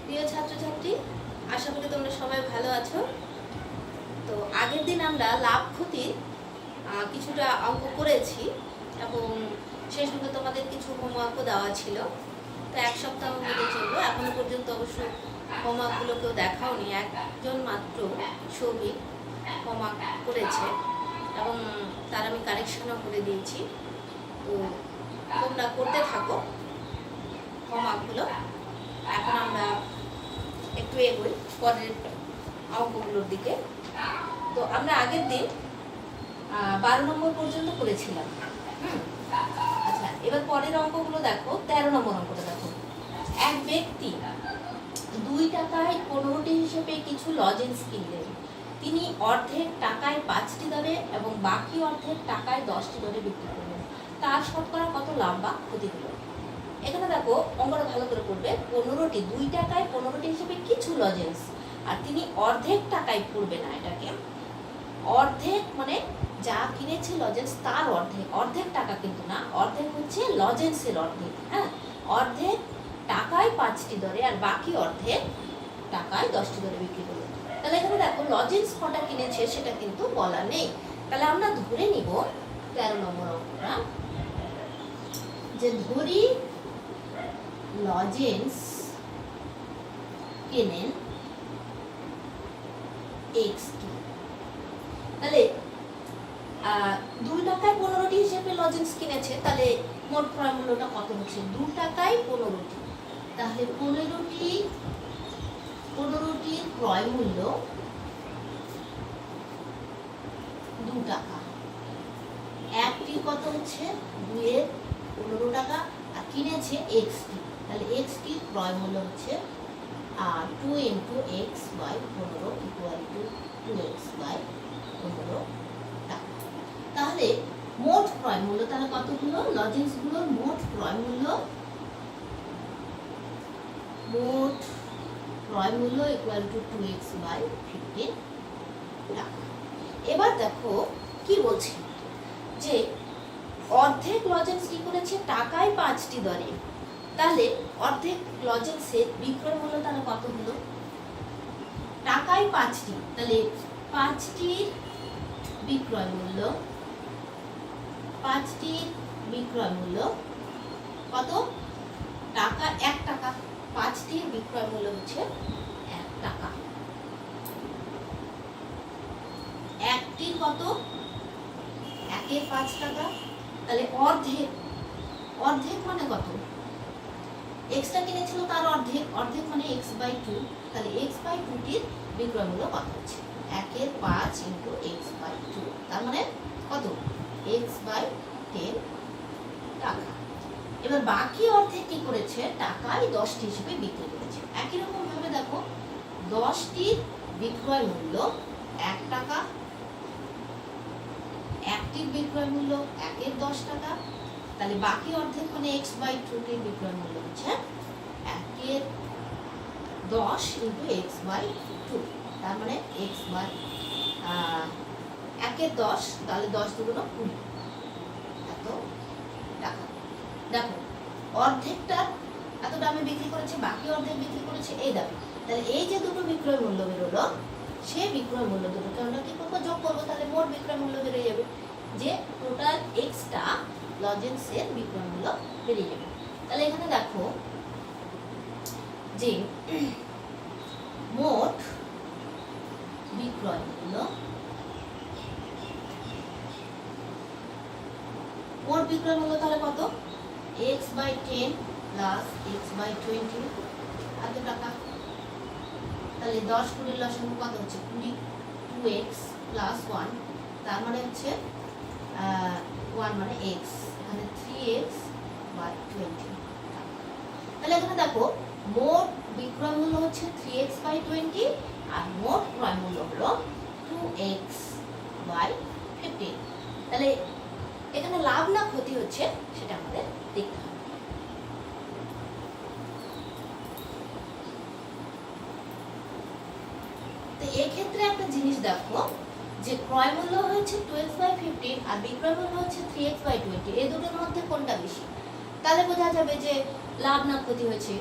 প্রিয় ছাত্রছাত্রী, আশা করি তোমরা সবাই ভালো আছো। তো আগের দিন আমরা লাভ ক্ষতির কিছুটা অঙ্ক করেছি এবং সেই সঙ্গে তোমাদের কিছু হোমওয়ার্কও দেওয়া ছিল। তো এক সপ্তাহ মধ্যে চললো, এখনো পর্যন্ত অবশ্য হোমওয়ার্কগুলো কেউ দেখাওনি, একজন মাত্র সৌভিক হোমওয়ার্ক করেছে এবং তার আমি কারেকশনও করে দিয়েছি। তো তোমরা করতে থাকো হোমওয়ার্কগুলো। এখন আমরা একটু এগোই পরের অঙ্কগুলোর দিকে। তো আমরা আগের দিন 12 নম্বর পর্যন্ত করেছিলাম। আচ্ছা, এবার পরের অঙ্কগুলো দেখো। 13 নম্বর অঙ্কটা দেখো। এক ব্যক্তি 2 টাকায় 15টি হিসেবে কিছু লজেন্স কিনলেন। তিনি অর্ধেক টাকায় 5টি দরে এবং বাকি অর্ধেক টাকায় 10টি দরে বিক্রি করলেন। তার শতকরা কত লাভ বা ক্ষতি হলো? এখানে দেখো অঙ্কটা ভালো করে পড়বে। 15টি, 2 টাকায় 15টি হিসেবে কিছু লজেন্স, আর তিনি অর্ধেক টাকায় পড়বে না, এটাকে অর্ধেক মানে যা কিনেছে লজেন্স তার অর্ধেক, অর্ধেক টাকা কিন্তু না, অর্ধেক হচ্ছে লজেন্সের অর্ধেক। হ্যাঁ, অর্ধেক টাকায় 5টি দরে আর বাকি অর্ধেক টাকায় 10টি দরে বিক্রি করবে। তাহলে এখানে দেখো লজেন্স কটা কিনেছে সেটা কিন্তু বলা নেই। তাহলে আমরা ধরে নিব 13 নম্বর অঙ্কটা, যে ধরি লজেন্স কেনেন এক্সটি। তাহলে 2 টাকায় 15টি হিসেবে লজেন্স কিনেছে, তাহলে মোট ক্রয় মূল্যটা কত হচ্ছে? 2 টাকায় 15টি, তাহলে 15টির ক্রয় মূল্য 2 টাকা। একটি কত হচ্ছে? 2 এর 15 টাকা, আর কিনেছে এক্সটি, তাহলে এক্সটির ক্রয় মূল্য হচ্ছে 2 × x / 15 = 2x / 15 টাকা। তাহলে মোট ক্রয় মূল্য তাহলে কত হলো? লজেন্সগুলোর মোট ক্রয় মূল্য = 2x / 15 টাকা। এবার দেখো কি বলছে, যে অর্ধেক লজেন্স কি করেছে? টাকায় 5টি দরে। তাহলে অর্ধেক লজেন্সের বিক্রয় মূল্য তাহলে কত হলো? টাকায় 5টি, তাহলে 5টির বিক্রয় মূল্য, 5টির বিক্রয় মূল্য কত? টাকা 1 টাকা। 5টির বিক্রয় মূল্য হচ্ছে 1 টাকা। একটির কত? 1 এর 5 টাকা, তাহলে অর্ধেক, অর্ধেক মানে কত? এক্সটা কিনেছিল তার অর্ধেক, অর্ধেক মানে x/2, তাহলে x/2টির বিক্রয় মূল্য কত হচ্ছে? 1 এর 5 × x/2, তার মানে কত? x/10 টাকা। এবার বাকি অর্ধেক কি করেছে? টাকায় 10টি হিসেবে বিক্রি করেছে। একই রকম ভাবে দেখো 10টির বিক্রয় মূল্য 1 টাকা, একটির বিক্রয় মূল্য 1 এর 10 টাকা, তাহলে বাকি অর্ধেক মানে x/2টির বিক্রয় মূল্য হচ্ছে 1 এর 10 × x/2, তার মানে x/1 এর 10, তাহলে 10 × 20 এত টাকা। দেখো অর্ধেকটা এত দামে বিক্রি করেছে, বাকি অর্ধেক বিক্রি করেছে এই দামে। তাহলে এই যে দুটো বিক্রয় মূল্য বেরোলো, সেই বিক্রয় মূল্য দুটোকে আমরা কি করবো? যোগ করবো, তাহলে মোট বিক্রয় মূল্য বেরিয়ে যাবে, যে টোটাল এক্সটা লজেন্সের বিক্রয় মূল্য বেরিয়ে যাবে। তাহলে এখানে দেখো যে মোট বিক্রয় মূল্য, মোট বিক্রয় মূল্য তাহলে কত? x/10 + x/20 এত টাকা। তাহলে 10 20 লসাগু কত হচ্ছে? 20, 2x + 1, তার মানে হচ্ছে 1 মানে x, এখানে 3x/20 টাকা। তাহলে এখানে দেখো মোট বিক্রয় মূল্য হচ্ছে 3x/20 আর মোট ক্রয় মূল্য হলো 2x/15। তাহলে এখানে লাভ না ক্ষতি হচ্ছে সেটা আমাদের দেখতে হবে। তো এই ক্ষেত্রে একটা জিনিস দেখো, যে ক্রয় মূল্য হচ্ছে 12/15 আর বিক্রয় মূল্য হচ্ছে 3x/20, এই দুটোর মধ্যে কোনটা বেশি? তাহলে বোঝা যাবে যে লাভ না ক্ষতি হয়েছে।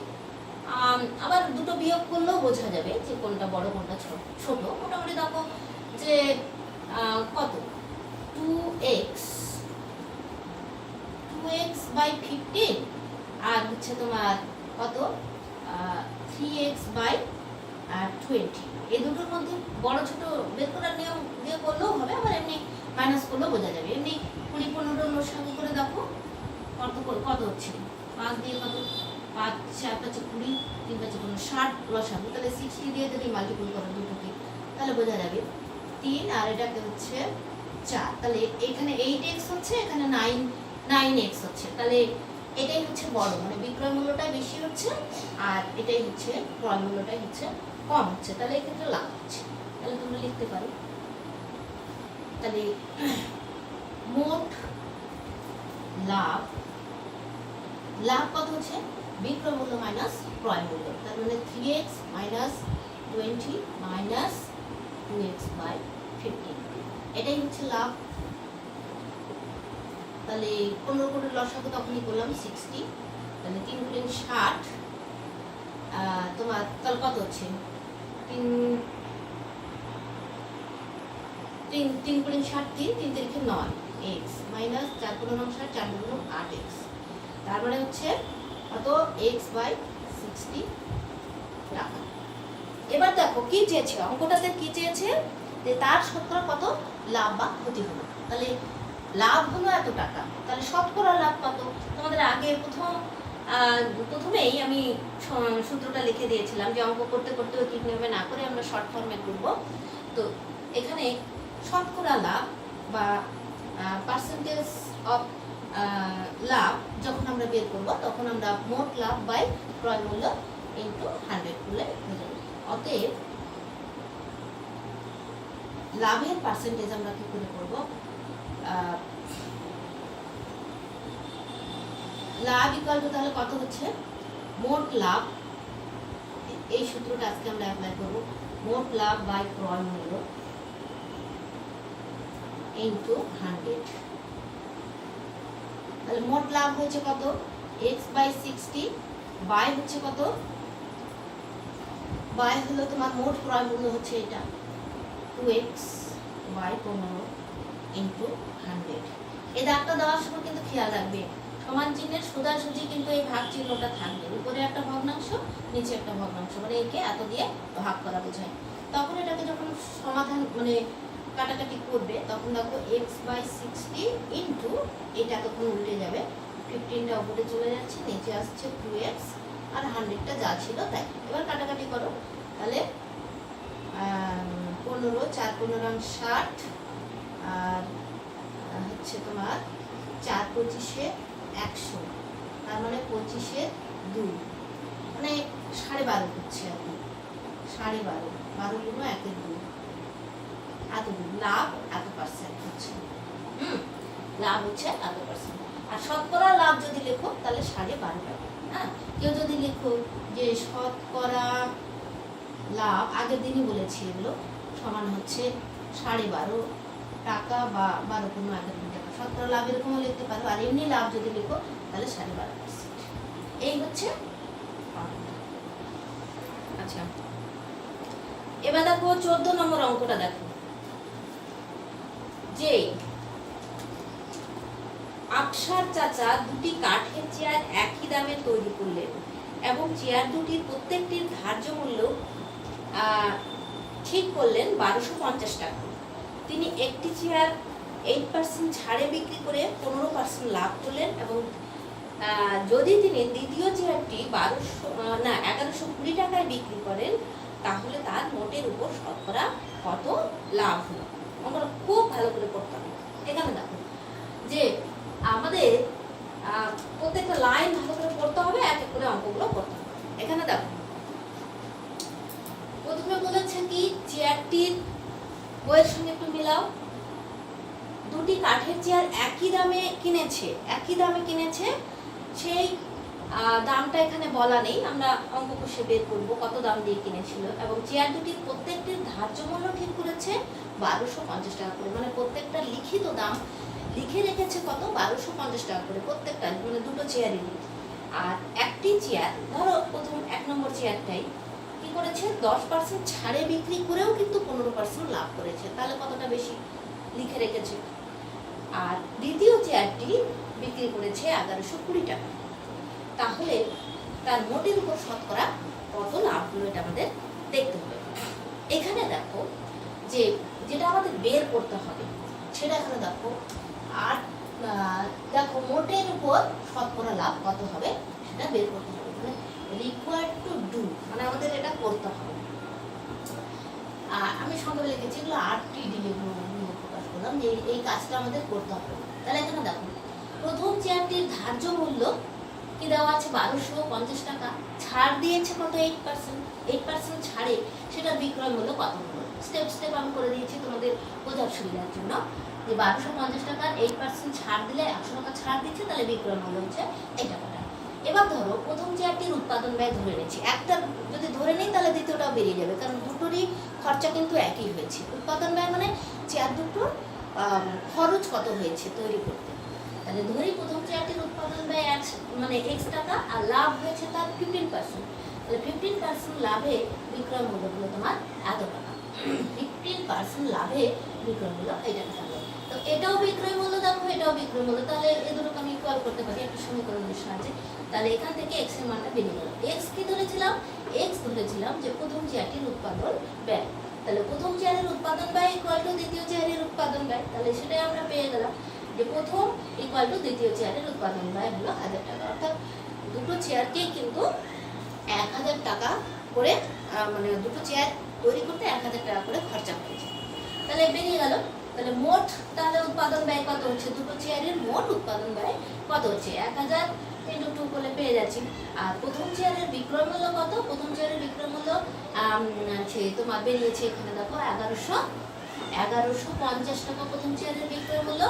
আবার দুটো বিয়োগ করলেও বোঝা যাবে যে কোনটা বড় কোনটা ছোট। মোটামুটি দেখো যে কত 2x বাই 15 আর হচ্ছে তোমার কত 3x বাই 20। এই দুটোর মধ্যে বড় ছোট বের করার নিয়ম দিয়ে করলেও হবে, আবার এমনি মাইনাস করলেও বোঝা যাবে। এমনি 20 15 লসাগু করে দেখো কত হচ্ছে 5 দিয়ে কত 5 4 5 20 3 5 15 60 লসাগু। তাহলে 60 দিয়ে যদি মাল্টিপল করো দুটোকে তাহলে বোঝা যাবে 3 আর এটাকে হচ্ছে 4। তাহলে এখানে 8x হচ্ছে, এখানে 9x হচ্ছে। তাহলে এটাই হচ্ছে বড়, মানে বিক্রয় মূল্যটাই বেশি হচ্ছে আর এটাই হচ্ছে ক্রয় মূল্যটাই হচ্ছে কম হচ্ছে। তাহলে এক্ষেত্রে লাভ হচ্ছে। তাহলে তোমরা লিখতে পারো, তাহলে মোট লাভ কত হচ্ছে বিক্রয় মূল্য মাইনাস ক্রয় মূল্য। তার মানে 3x minus 20 minus 2x by 15, এটাই হচ্ছে লাভ। তাহলে 15 করে লসাগু তখনই করলাম 60। তাহলে 3 গুণ 60 তোমার তাহলে কত হচ্ছে 3 গুণ 60 3 তারিখে 9x মাইনাস 4 গুণ 60 4 গুণ 8x। তার মানে হচ্ছে কত x বাই 60 টাকা। এবার দেখো কি চেয়েছে, অঙ্কটাতে কি চেয়েছে যে তার শতকরা কত লাভ বা ক্ষতি হলো। তাহলে লাভ হলো এত টাকা, তাহলে শতকরা লাভ কত? তোমাদের আগে প্রথমেই আমি সূত্রটা লিখে দিয়েছিলাম যে অঙ্ক করতে করতে ঠিক নেবে না করে আমরা শর্ট ফর্মে করব। তো এখানে শতকরা লাভ বা পার্সেন্টেজ অফ লাভ যখন আমরা বের করব তখন আমরা মোট লাভ বাই ক্রয় মূল্য ইন্টু 100 করলে হয়ে যাবে। অতএব লাভের পার্সেন্টেজ আমরা কি করে করব, লাভ ইকুয়াল টু তাহলে কত হচ্ছে মোট লাভ, এই সূত্রটা আজকে আমরা অ্যাপ্লাই করব, মোট লাভ বাই ক্রয় মূল্য ইনটু 100। তাহলে মোট লাভ হচ্ছে কত x বাই 60 বাই হচ্ছে কত, বাই হলো তোমার মোট ক্রয় মূল্য হচ্ছে এটা 2x বাই 15 ইনটু 100। এই দাগটা দেওয়ার সময় কিন্তু খেয়াল রাখবে সমান চিহ্নের সোজাসুজি কিন্তু এই ভাগ চিহ্নটা থাকবে, উপরে একটা ভগ্নাংশ নিচে একটা ভগ্নাংশ, মানে একে এত দিয়ে ভাগ করা বোঝায়। তখন এটাকে যখন সমাধান মানে কাটাকাটি করবে তখন দেখো x বাই 60 ইন্টু এটা তখন উল্টে যাবে, 15টা উপরে চলে যাচ্ছে নিচে আসছে 2x আর 100টা যা ছিল তাই। এবার কাটাকাটি করো, তাহলে 15 4 15 60 আর হচ্ছে তোমার 4 25 100, তার মানে 25 2 মানে 12.5 হচ্ছে আর কি, 12.5 12 গুণ 1 এর 2 এত লাভ এত পার্সেন্ট হচ্ছে। লাভ হচ্ছে এত পার্সেন্ট। আর শতকরা লাভ যদি লেখো তাহলে 12.5 টাকা। হ্যাঁ, কেউ যদি লেখো যে শতকরা লাভ আগের দিনই বলেছি এগুলো সমান হচ্ছে 12.5 টাকা বা 12.1 টাকা, শতকরা লাভ এরকমও লিখতে পারো। আর এমনি লাভ যদি লেখো তাহলে 12.5%। এই হচ্ছে। আচ্ছা, এবার দেখো 14 নম্বর অঙ্কটা দেখো, যে আকসার চাচা দুটি কাঠের চেয়ার একই দামে তৈরি করলেন এবং চেয়ার দুটির প্রত্যেকটির ধার্য মূল্য ঠিক করলেন 1250 টাকা। তিনি একটি চেয়ার 8% ছাড়ে বিক্রি করে 15% লাভ করলেন এবং যদি তিনি দ্বিতীয় চেয়ারটি 1120 টাকায় বিক্রি করেন তাহলে তার মোটের উপর শতকরা কত লাভ হলো। আমরা খুব ভালো করে করতে হবে। এখানে দেখো যে আমাদের প্রত্যেকটা লাইন ভালো করে পড়তে হবে, এক এক করে অঙ্কগুলো করতে হবে। এখানে দেখো প্রথমে বলেছে কি চেয়ারটির বইয়ের সঙ্গে একটু মিলাও, দুটি কাঠের চেয়ার একই দামে কিনেছে, সেই দামটা এখানে বলা নেই, আমরা অঙ্ক কষে বের করবো কত দাম দিয়ে কিনেছিল। এবং চেয়ার দুটির প্রত্যেকটির ধার্য মূল্য ঠিক করেছে 1250 টাকা করে, মানে প্রত্যেকটা লিখিত দাম লিখে রেখেছে কত 1250 টাকা করে প্রত্যেকটা, মানে দুটো চেয়ারই। আর একটি চেয়ার ধরো প্রথম 1 নম্বর চেয়ারটাই কি করেছে 10% ছাড়ে বিক্রি করেও কিন্তু 15% লাভ করেছে। তাহলে কতটা বেশি লিখে রেখেছে। আর দ্বিতীয় চেয়ারটি বিক্রি করেছে 1120 টাকা। তাহলে তার মোটের উপর শতকরা কত লাভ হলো এটা আমাদের দেখতে হবে। এখানে দেখো যে যেটা আমাদের বের করতে হবে সেটা এখানে দেখো, আর দেখো মোটের উপর শতকরা লাভ কত হবে সেটা বের করতে হবে। রিকোয়ার্ড টু ডু মানে আমাদের এটা করতে হবে। আমি সংক্ষেপে লিখেছি এগুলো RTD প্রকাশ করলাম যে এই কাজটা আমাদের করতে হবে। তাহলে এখানে দেখো প্রথম চেয়ারটির ধার্য মূল্য কি দেওয়া আছে 1250 টাকা, ছাড় দিয়েছে কত 8% ছাড়ে সেটা বিক্রয় মূল্য কত হলো। স্টেপ আমি করে দিয়েছি তোমাদের বোঝার সুবিধার জন্য যে 1250 টাকার 8% ছাড় দিলে 100 টাকা ছাড় দিচ্ছে, তাহলে বিক্রয় মূল্য হচ্ছে এই টাকাটা। এবার ধরো প্রথম চেয়ারটির উৎপাদন ব্যয় ধরে নিচ্ছি, একটা যদি ধরে নিই তাহলে দ্বিতীয়টাও বেরিয়ে যাবে, কারণ দুটোরই খরচা কিন্তু একই হয়েছে। উৎপাদন ব্যয় মানে চেয়ার দুটোর খরচ কত হয়েছে তৈরি করতে। তাহলে ধরি প্রথম চেয়ারটির উৎপাদন ব্যয় মানে x টাকা আর লাভ হয়েছে তার 15%, তাহলে 15% লাভে বিক্রয় মূল্য হলো তোমার এত টাকা। 15% লাভে বিক্রয় মূল্য এই টাকা। তো এটাও বিক্রয় মূল্য দেখো, এটাও বিক্রয় মূল্য, তাহলে এই দুটোকে আমি ইকুয়াল করতে পারি একটা সমীকরণের সাহায্যে। তাহলে এখান থেকে x এর মানটা বেরিয়ে গেল। x কি ধরেছিলাম? x ধরেছিলাম যে প্রথম চেয়ারটির উৎপাদন ব্যয়। তাহলে প্রথম চেয়ারের উৎপাদন ব্যয় ইকুয়াল টু দ্বিতীয় চেয়ারের উৎপাদন ব্যয়, তাহলে সেটাই আমরা পেয়ে গেলাম যে প্রথম ইকুয়াল টু দ্বিতীয় চেয়ারের উৎপাদন ব্যয় হলো 1000 টাকা। অর্থাৎ দুটো চেয়ারকেই কিন্তু 1000 টাকা করে মানে দুটো চেয়ার তৈরি করতে 1000 টাকা করে খরচা হয়েছে। তাহলে বেরিয়ে গেল। তাহলে মোট তাহলে উৎপাদন ব্যয় কত হচ্ছে, দুটো চেয়ারের মোট উৎপাদন ব্যয় কত হচ্ছে 1000 × 2 করলে পেয়ে যাচ্ছি। আর প্রথম চেয়ারের বিক্রয় মূল্য কত, প্রথম চেয়ারের বিক্রয় মূল্য তোমার বেরিয়েছে এখানে দেখো 1150 টাকা প্রথম চেয়ারের বিক্রয় মূল্য।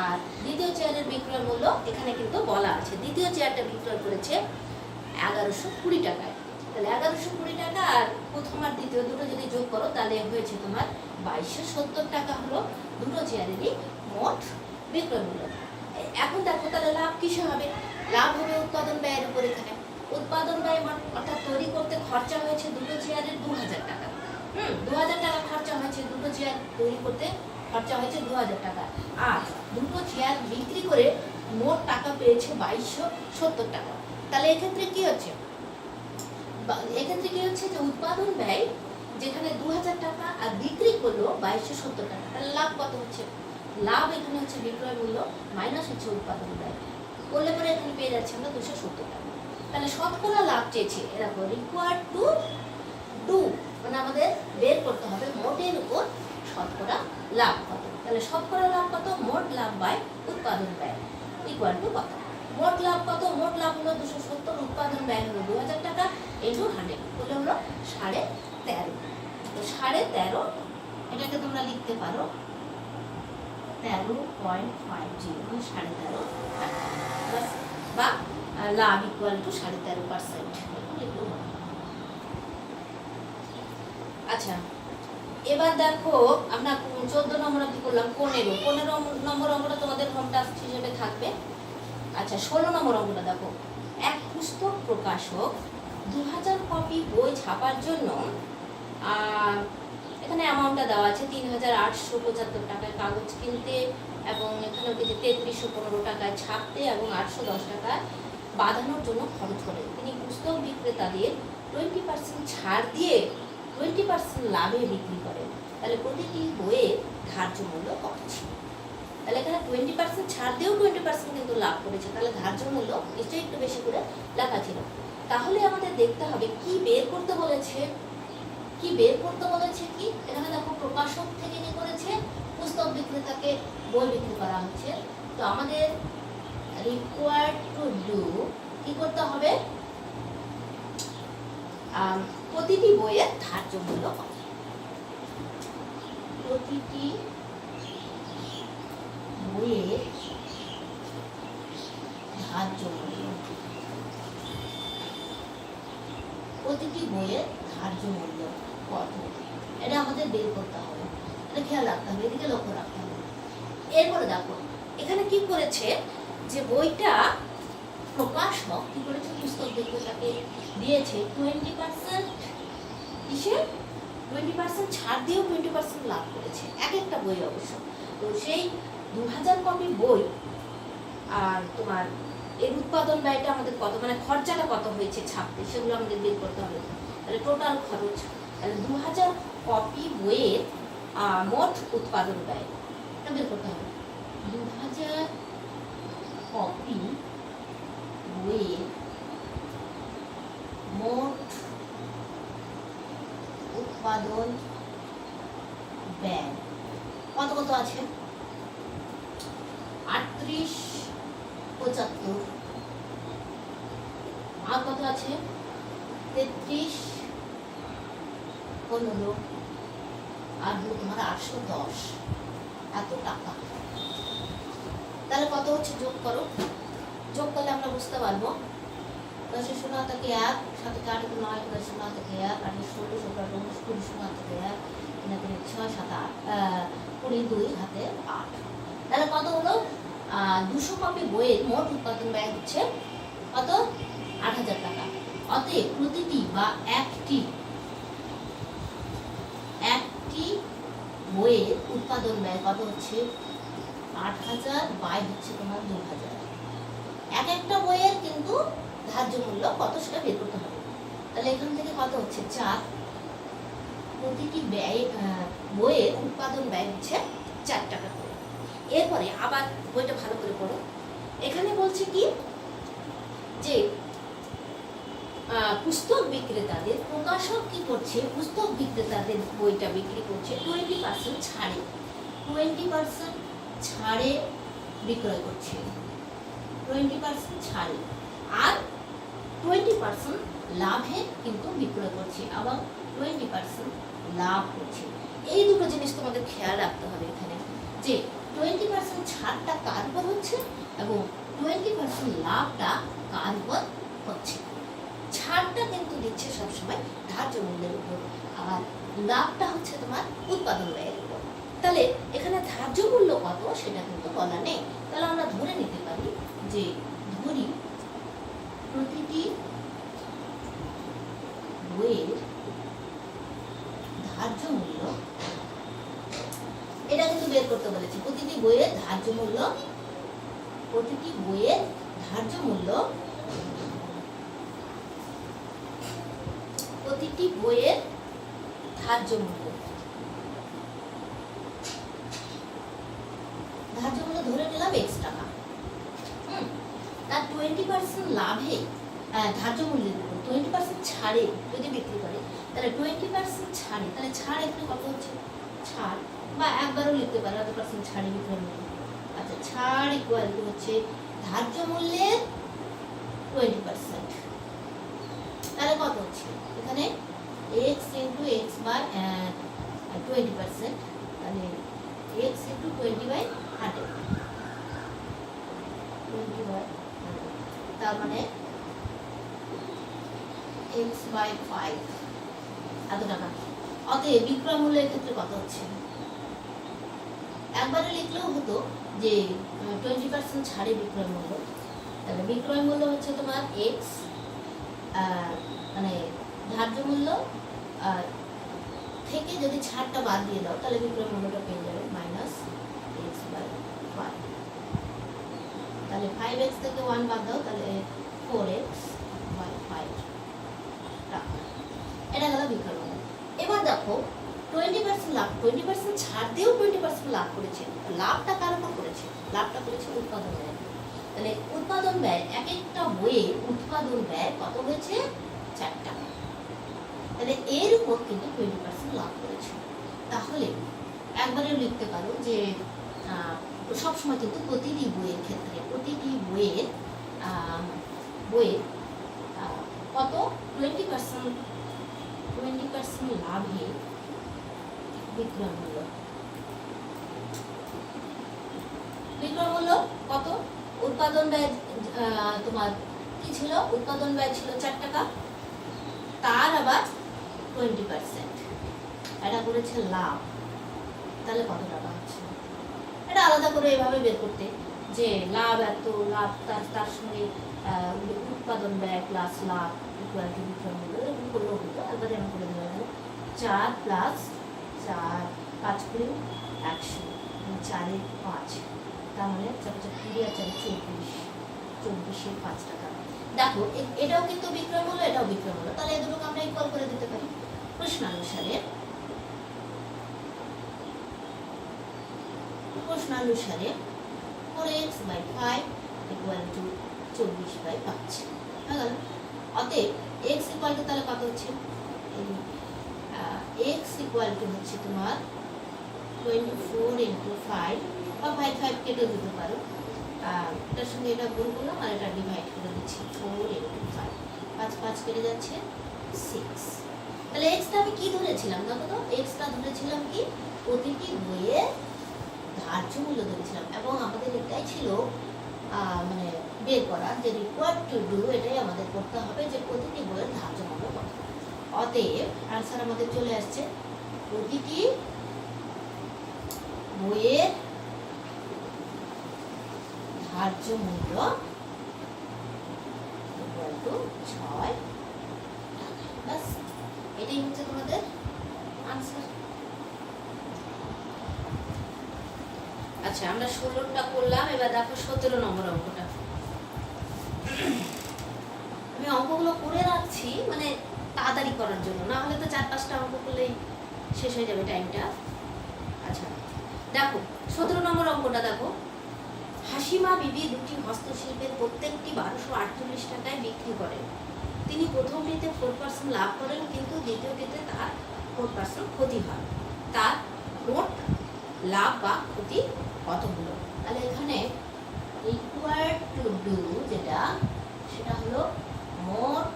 আর দ্বিতীয় চেয়ারের বিক্রয় মূল্য এখানে কিন্তু বলা আছে, দ্বিতীয় চেয়ারটা বিক্রয় করেছে 1120 টাকায়। তাহলে 1120 টাকা আর প্রথম আর দ্বিতীয় দুটো যদি যোগ করো তাহলে হয়েছে তোমার 2270 টাকা হলো দুটো চেয়ারেরই মোট বিক্রয় মূল্য। এখন দেখো তাহলে লাভ কিসে হবে, লাভ হবে উৎপাদন ব্যয়ের উপর। এখানে উৎপাদন ব্যয় অর্থাৎ তৈরি করতে খরচা হয়েছে দুটো চেয়ারের 2000 টাকা। 2000 টাকা খরচা হয়েছে দুটো চেয়ার তৈরি করতে, খরচা হয়েছে 2000 টাকা। আর দুটো চেয়ার বিক্রি করে মোট টাকা পেয়েছে 2270 টাকা। তাহলে এক্ষেত্রে কি হচ্ছে, যে উৎপাদন ব্যয় যেখানে 2000 টাকা আর বিক্রি করলো 2270 টাকা, তাহলে লাভ কত হচ্ছে, লাভ এখানে হচ্ছে বিক্রয় মূল্য মাইনাস হচ্ছে উৎপাদন ব্যয় করলে পরে এখানে পেয়ে যাচ্ছে আমরা 270 টাকা। তাহলে শতকরা লাভ চেয়েছে এরকম রিকোয়ার্ড টু ডু মানে আমাদের বের করতে হবে মোটের উপর শতকরা লাভ কত। তাহলে শতকরা লাভ কত, মোট লাভ বাই উৎপাদন ব্যয় ইকুয়াল টু কত, মোট লাভ কত, মোট লাভ হলো 270, উৎপাদন ব্যয় হলো 2000 টাকা ইনটু 100 হলো 13.5। তো 13.5 এটাকে তোমরা লিখতে পারো 13.50 মানে 13.5 বা লাভ ইকুয়াল টু 13.5%। আচ্ছা এবার দেখো আমরা 14 নম্বর অবধি করলাম। 15 নম্বর অঙ্কটা তোমাদের হোম টাস্ক হিসেবে থাকবে। আচ্ছা 16 নম্বর অঙ্কটা দেখো, এক পুস্তক প্রকাশক 2000 কপি বই ছাপার জন্য এখানে অ্যামাউন্টটা দেওয়া আছে 3875 টাকায় কাগজ কিনতে, এবং এখানে 3315 টাকায় ছাপতে এবং 810 টাকায় বাঁধানোর জন্য খরচ করেন। তিনি পুস্তক বিক্রেতাদের 20% ছাড় দিয়ে 20% লাভে বিক্রি করেন। তাহলে প্রতিটি বইয়ের ধার্য মূল্য কত ছিল? তাহলে এখানে 20% ছাড় দিয়েও 20% কিন্তু লাভ করেছে, তাহলে ধার্য মূল্য নিশ্চয়ই একটু বেশি করে লেখা ছিল। তাহলে আমাদের দেখতে হবে কি বের করতে বলেছে, কি এখানে দেখো প্রকাশক থেকে কি করেছে, পুস্তক বিক্রেতাকে বই বিক্রি করা হচ্ছে। তো আমাদের রিকোয়ার্ড টু ডু কি করতে হবে, প্রতিটি বইয়ের ধার্য মূল্য কত, প্রতিটি বইয়ের ধার্য মূল্য, প্রতিটি বইয়ের ধার্য মূল্য কত, এটা আমাদের বের করতে হবে। এটা খেয়াল রাখতে হবে, এদিকে লক্ষ্য রাখতে হবে। এরপরে দেখো এখানে কি করেছে, যে বইটা প্রকাশক কি করেছে, পুস্তক বিক্রেতাকে দিয়েছে 20% কিসে 20% ছাড় দিয়েও 20% লাভ করেছে এক একটা বই অবশ্য। তো সেই 2000 কপি বই আর তোমার এর উৎপাদন ব্যয়টা আমাদের কত, মানে খরচাটা কত হয়েছে ছাপতে, সেগুলো আমাদের বের করতে হবে। তাহলে টোটাল খরচ, তাহলে 2000 কপি বইয়ের মোট উৎপাদন ব্যয় এটা বের করতে হবে। 2000 কপি বইয়ের মোট উৎপাদন ব্যয় কত কত আছে, 38, 75, আর কত আছে 33, 15, আর তোমার 810 এত টাকা। তাহলে কত হচ্ছে যোগ করো, যোগ করলে আমরা বুঝতে পারবো। 10 শূন্য থেকে 1, 7 থেকে 8, 9, 10 শূন্য থেকে 1, 8, 16, 17, 18, 20 শূন্য থেকে 1, 6, 7, 8, 20, 2 হাতে 8। তাহলে কত হলো, 200 কপি বইয়ের মোট উৎপাদন ব্যয় হচ্ছে কত, 8000 টাকা। অতএব প্রতিটি বা একটি বইয়ের উৎপাদন ব্যয় কত হচ্ছে, 8000 বাই হচ্ছে তোমার 2000। এক একটা বইয়ের কিন্তু ধার্য মূল্য কত সেটা বের করতে হবে। তাহলে এখান থেকে কত হচ্ছে 4, প্রতিটি ব্যয় বইয়ের উৎপাদন ব্যয় হচ্ছে 4 টাকা করে। এরপরে আবার বইটা ভালো করে পড়ো, এখানে বলছে কি যে পুস্তক বিক্রেতাদের, প্রকাশক কি করছে, পুস্তক বিক্রেতাদের বইটা বিক্রি করছে 20% ছাড়ে, 20% ছাড়ে বিক্রয় করছে, 20% ছাড়ে, আর 20% লাভে কিন্তু বিক্রয় করছে, আবার 20% লাভ করছে। এই দুটো জিনিস তোমাদের খেয়াল রাখতে হবে এখানে, যে 20% ছাড়টা কার উপর হচ্ছে এবং 20% লাভটা কার উপর হচ্ছে। ছাড়টা কিন্তু দিচ্ছে সবসময় ধার্য মূল্যের উপর, আর লাভটা হচ্ছে তোমার উৎপাদন ব্যয়ের উপর। তাহলে এখানে ধার্য মূল্য কত সেটা কিন্তু বলা নেই। তাহলে আমরা ধরে নিতে পারি যে, ধরি প্রতিটি বইয়ের ধার্য মূল্য, এটা কিন্তু বের করতে বলেছি, প্রতিটি বইয়ের ধার্য মূল্য, প্রতিটি বইয়ের ধার্য মূল্য, প্রতিটি বইয়ের ধার্য মূল্য, ধার্য মূল্য ধরে নিলাম x টাকা। তার 20% লাভে ধার্য মূল্যের উপর 20% ছাড়ে যদি বিক্রি করে, তাহলে 20% ছাড়ে, তাহলে ছাড় এখানে কত হচ্ছে, ছাড় বা একবারও লিখতে পারো এত পার্সেন্ট ছাড়ে বিক্রয় মূল্য। আচ্ছা, ছাড় ইকুয়াল টু হচ্ছে ধার্য মূল্যের 20%। তাহলে কত হচ্ছে এখানে x into x by 20%, তাহলে x into 20/100, 20/100, তার মানে x by 5 এত টাকা। অতএব বিক্রয় মূল্যের ক্ষেত্রে কত হচ্ছে, একবারে লিখলেও হতো যে 20% ছাড়ে বিক্রয় মূল্য, তাহলে বিক্রয় মূল্য হচ্ছে তোমার x, মানে ধার্য মূল্য থেকে যদি ছাড়টা বাদ দিয়ে দাও তাহলে বিক্রয় মূল্যটা পেয়ে যাবে -x/5। তাহলে 5x থেকে 1 বাদ দাও, তাহলে 4x/5 টাকা। এটা গেল বিক্রয় মূল্য। এবার দেখো 20% লাভ, 20% ছাড় দিয়েও 20% লাভ করেছে, লাভটা কার উপর করেছে, লাভটা করেছে উৎপাদন ব্যয়। তাহলে উৎপাদন ব্যয়, এক একটা বইয়ের উৎপাদন ব্যয় কত হয়েছে, 4 টাকা। তাহলে এর উপর কিন্তু 20% লাভ করেছে। তাহলে একবারে লিখতে পারো যে সবসময় কিন্তু প্রতিটি বইয়ের ক্ষেত্রে, প্রতিটি বইয়ের কত 20% লাভে বিক্রয় মূল্য, বিক্রয় মূল্য কত, উৎপাদন ব্যয় তোমার কি ছিল, উৎপাদন ব্যয় ছিল 4 টাকা, তার আবার 20% এটা করেছে লাভ, তাহলে কত টাকা হচ্ছে। এটা আলাদা করে এভাবে বের করতে যে লাভ এত, লাভ তার সঙ্গে উৎপাদন ব্যয় প্লাস লাভ ইকুয়াল টু বিক্রয় মূল্য, এরকম করলেও হতো। একবারে আমি করে দেওয়া 4 প্লাস 4 5 করে 100 4 এ 5, তার মানে 4 20 আর 4 24, 24 এর 5 টাকা। দেখো এটাও কিন্তু বিক্রয় মূল্য, এটাও বিক্রয় মূল্য, তাহলে এই দুটোকে আমরা ইকুয়াল করে দিতে পারি। প্রশ্নানুসারে 4x by 5 equal to 24 by 5 হয়ে গেল। অতএব x ইকুয়াল টু তাহলে কত হচ্ছে, x ইকুয়াল টু হচ্ছে তোমার 24 into 5 বা 5 5 কেটে দিতে পারো, এটার সঙ্গে এটা গুণ করলাম আর এটা ডিভাইড করে দিচ্ছি 4 into 5, 5 5 কেটে যাচ্ছে 6। তাহলে x টা আমি কি ধরেছিলাম দেখো তো, x টা ধরেছিলাম কি প্রতিটি বইয়ের ধার্য মূল্য ধরেছিলাম, এবং আমাদের এটাই ছিল মানে বের করা যে রিকোয়ার্ড টু ডু, এটাই আমাদের করতে হবে যে প্রতিটি বইয়ের ধার্য মূল্য কত। অতএব আনসার আমাদের চলে আসছে প্রতিটি বইয়ের ধার্য মূল্য ইকুয়াল টু 6 টাকা। বাস এটাই হচ্ছে তোমাদের আনসার। আচ্ছা আমরা 16টা করলাম, এবার দেখো 17 নম্বর অঙ্কটা। আমি অঙ্কগুলো করে রাখছি মানে তাড়াতাড়ি করার জন্য, না হলে তো 4-5টা অঙ্ক করলেই শেষ হয়ে যাবে টাইমটা। আচ্ছা দেখো 17 নম্বর অঙ্কটা দেখো, হাসিমা বিবি দুটি হস্তশিল্পের প্রত্যেকটি 1248 টাকায় বিক্রি করেন। তিনি প্রথমটিতে 4% লাভ করেন, কিন্তু দ্বিতীয়টিতে তার 4% ক্ষতি হয়। তার মোট লাভ বা ক্ষতি কতগুলো? তাহলে এখানে ইকুয়াল টু ডু যেটা, সেটা হলো মোট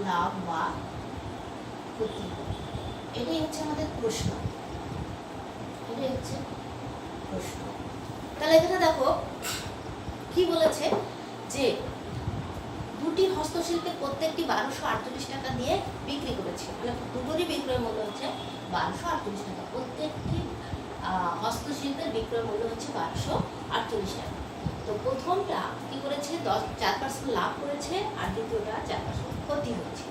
লাভ বা ক্ষতি, এটাই হচ্ছে আমাদের প্রশ্ন, এটাই হচ্ছে প্রশ্ন। তাহলে এখানে দেখো কি বলেছে যে দুটি হস্তশিল্পের প্রত্যেকটি 1248 টাকা দিয়ে বিক্রি করেছে, মানে দুটোরই বিক্রয় মূল্য হচ্ছে 1248 টাকা। প্রত্যেকটি হস্তশিল্পের বিক্রয় মূল্য হচ্ছে 1248 টাকা। তো প্রথমটা কি করেছে 4% লাভ করেছে, আর দ্বিতীয়টা 4% ক্ষতি হয়েছে।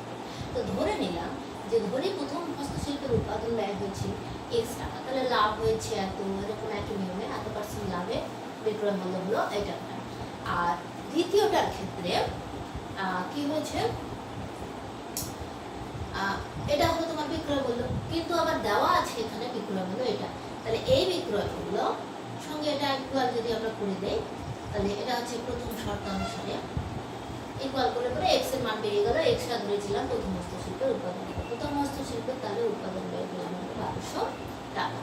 তো ধরে নিলাম যে ধরে প্রথম হস্তশিল্পের উৎপাদন ব্যয় হয়েছে x টাকা, তাহলে লাভ হয়েছে এত, এরকম একই নিয়মে এত % লাভে বিক্রয় মূল্য হলো এই টাকাটা। আর দ্বিতীয়টার ক্ষেত্রে কি হয়েছে, এটা হলো তোমার বিক্রয় মূল্য, কিন্তু আবার দেওয়া আছে এখানে বিক্রয় মূল্য এটা। তাহলে এই বিক্রয় মূল্য সঙ্গে এটা ইকুয়াল যদি আমরা করে দেই, তাহলে এটা হচ্ছে প্রথম শর্ত অনুসারে ইকুয়াল করে করে x এর মান বেরিয়ে গেল। x টা ধরেছিলাম প্রথম হস্তশিল্পের উৎপাদন, প্রথম হস্তশিল্পের তাহলে উৎপাদন ব্যয় পেলাম 1200 টাকা।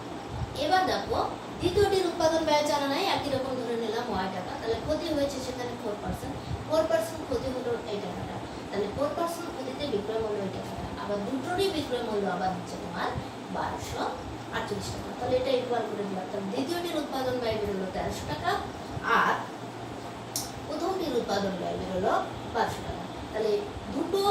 এবার দেখো দ্বিতীয়টির উৎপাদন ব্যয় জানা নাই, একই রকম ধরে নিলাম y টাকা, তাহলে ক্ষতি হয়েছে সেখানে 4% ক্ষতি হলো এই টাকাটা, তাহলে 4% ক্ষতিতে বিক্রয় মূল্য এই টাকাটা। আবার দুটোরই বিক্রয় মূল্য আবার হচ্ছে তোমার 1248 টাকা, তাহলে এটা ইকুয়াল করে দিলাম। তাহলে দ্বিতীয়টির উৎপাদন ব্যয় বেরোলো 1300 টাকা, আর প্রথমটির উৎপাদন ব্যয় বেরোলো 1200 টাকা। তাহলে দুটো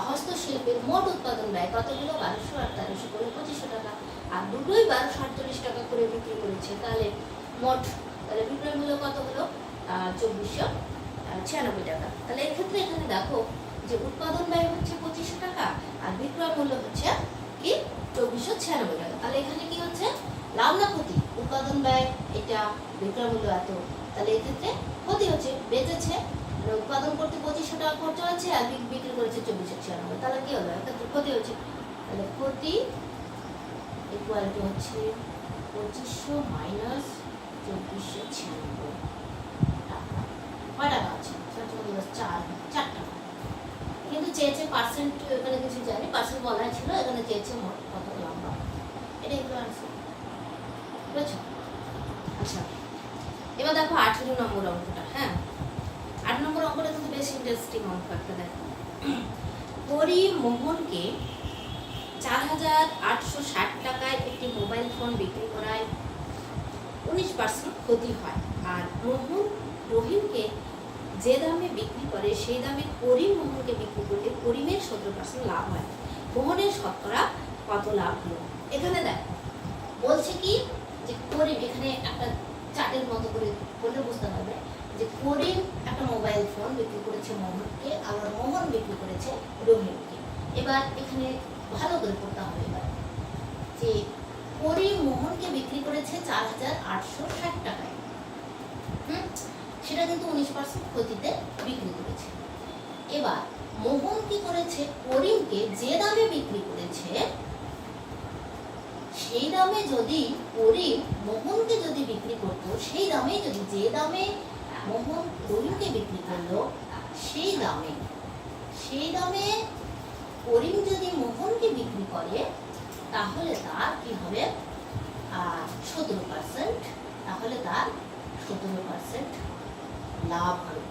হস্তশিল্পের মোট উৎপাদন ব্যয় কতগুলো, 1200 আর 1300 করে 2500 টাকা, আর দুটোই 1248 টাকা করে বিক্রি করেছে, তাহলে মোট তাহলে বিক্রয় মূল্য কত হলো 2496 টাকা। তাহলে এক্ষেত্রে এখানে দেখো যে উৎপাদন ব্যয় হচ্ছে 2500 টাকা আর বিক্রয় মূল্য হচ্ছে কি 2496 টাকা। তাহলে এখানে কি হচ্ছে লাভ না ক্ষতি, উৎপাদন ব্যয় এটা, বিক্রয় মূল্য এত, তাহলে এক্ষেত্রে ক্ষতি হচ্ছে, বেঁচেছে উৎপাদন করতে 2500 টাকা খরচ হচ্ছে আর বিক্রি করেছে 2496, তাহলে কি হলো এক্ষেত্রে ক্ষতি হচ্ছে। তাহলে ক্ষতি ইকুয়াল টু হচ্ছে 2500 মাইনাস 2496 টাকা। কয় টাকা আছে 4 টাকা, কিন্তু চেয়েছে পার্সেন্ট, এখানে কিছু জানি পার্সেন্ট বলা ছিল, এখানে চেয়েছে মোট কত লম্বা, এটাই হলো আনসার, বুঝছো? আচ্ছা এবার দেখো 18 নম্বর অঙ্কটা। হ্যাঁ 8 নম্বর অঙ্কটা কিন্তু বেশ ইন্টারেস্টিং অঙ্ক একটা। দেখো পরিমোহনকে 4860 টাকায় একটি মোবাইল ফোন বিক্রি করায় 19% ক্ষতি হয়, আর রহিমকে যে দামে বিক্রি করে সেই দামে করিম মোহনকে বিক্রি করলে করিমের 17% লাভ হয়। মোহনের শতকরা কত লাভ হলো? এখানে দেখো বলছে কি যে করিম, এখানে একটা চার্টের মতো করে বললে বুঝতে পারবে যে করিম একটা মোবাইল ফোন বিক্রি করেছে মোহনকে, আবার মোহন বিক্রি করেছে রহিমকে। এবার এখানে ভালো করে পড়তে হবে এবার যে করিম মোহনকে বিক্রি করেছে 4,860 টাকায়। সেটা কিন্তু 19% ক্ষতিতে বিক্রি করেছে। এবার মোহন কি করেছে, করিমকে যে দামে বিক্রি করেছে সেই দামে যদি করিম মোহনকে যদি বিক্রি করতো, সেই দামে যদি যে দামে মোহন করিমকে বিক্রি করলো সেই দামে করিম যদি মোহনকে বিক্রি করে তাহলে তার কি হবে 17%, তাহলে তার 17% লাভ হবে।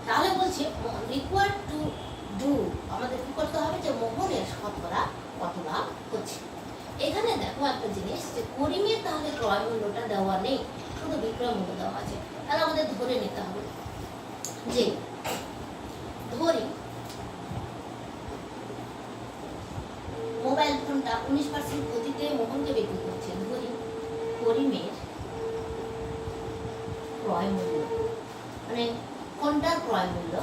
তাহলে বলছে রিকোয়ার্ড টু ডু, আমাদের কি করতে হবে যে মোহনের শতকরা কত লাভ হচ্ছে। এখানে দেখো একটা জিনিস যে করিমের তাহলে ক্রয় মূল্যটা দেওয়া নেই, শুধু বিক্রয় মূল্য দেওয়া আছে। তাহলে আমাদের ধরে নিতে হবে যে ধরি মোবাইল ফোনটা 19% ক্ষতিতে মোহনকে বিক্রি করছে। ধরি করিমের ক্রয় মূল্য মানে ফোনটার ক্রয় মূল্য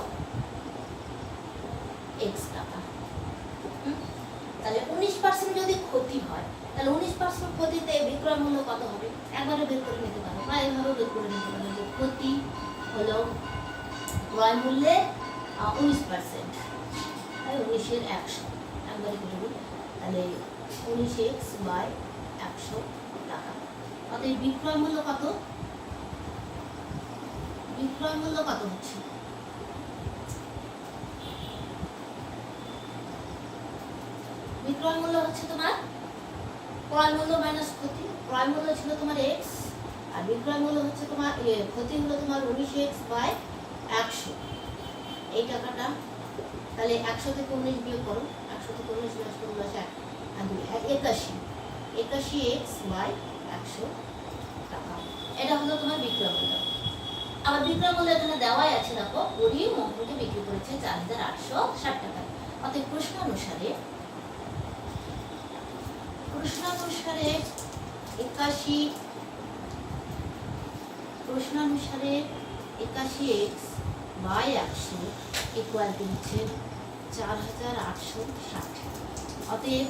X টাকা। তাহলে 19% যদি ক্ষতি হয় তাহলে 19% ক্ষতিতে বিক্রয় মূল্য কত হবে একবারে বের করে নিতে পারো বা এইভাবে বের করে নিতে পারো যে ক্ষতি হলো ক্রয় মূল্যে 19%, 19 এর 100 একবারে করে দিই, তাহলে 19x বাই 100 টাকা। অতএব বিক্রয় মূল্য কত, বিক্রয় মূল্য কত হচ্ছে বিক্রয় মূল্য হচ্ছে তোমার ক্রয় মূল্য মাইনাস ক্ষতি। ক্রয় মূল্য ছিল তোমার x আর বিক্রয় মূল্য হচ্ছে তোমার ক্ষতি হলো তোমার 19x বাই 100 এই টাকাটা। তাহলে 100 থেকে 19 বিয়োগ করো, 100 থেকে 19 বিয়োগ করলে 81x বাই 100 টাকা। এটা হলো তোমার বিক্রয় মূল্য। আবার বিক্রয় মূল্য এখানে দেওয়াই আছে, দেখো করিম মোহনকে বিক্রি করেছে 4,860 টাকায়। অতএব প্রশ্ন অনুসারে 81x বাই 100 ইকুয়াল টু হচ্ছে 4,860। অতএব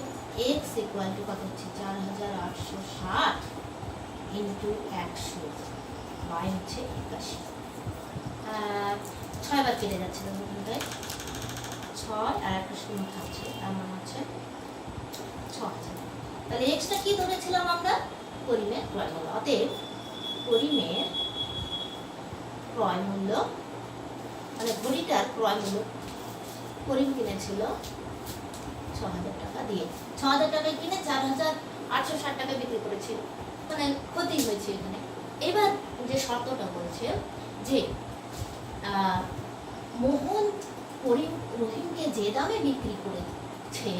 x ইকুয়াল টু কত হচ্ছে 4,860 ইন্টু 100 বাই হচ্ছে 81। 6 বার কেটে যাচ্ছে, 6 আর একটা শূন্য থাকছে, তার মানে হচ্ছে 6,000। তাহলে এক্সটা কি ধরেছিলাম আমরা, করিমের ক্রয় মূল্য। অতএব করিমের ক্রয় মূল্য মানে ঘড়িটার ক্রয় মূল্য করিম কিনেছিল 6,000 টাকা দিয়ে। 6,000 টাকায় কিনে 4,860 টাকা বিক্রি করেছিল, মানে ক্ষতি হয়েছে এখানে। এবার যে শর্তটা বলছে যে মোহন করিম রহিমকে যে দামে বিক্রি করেছে,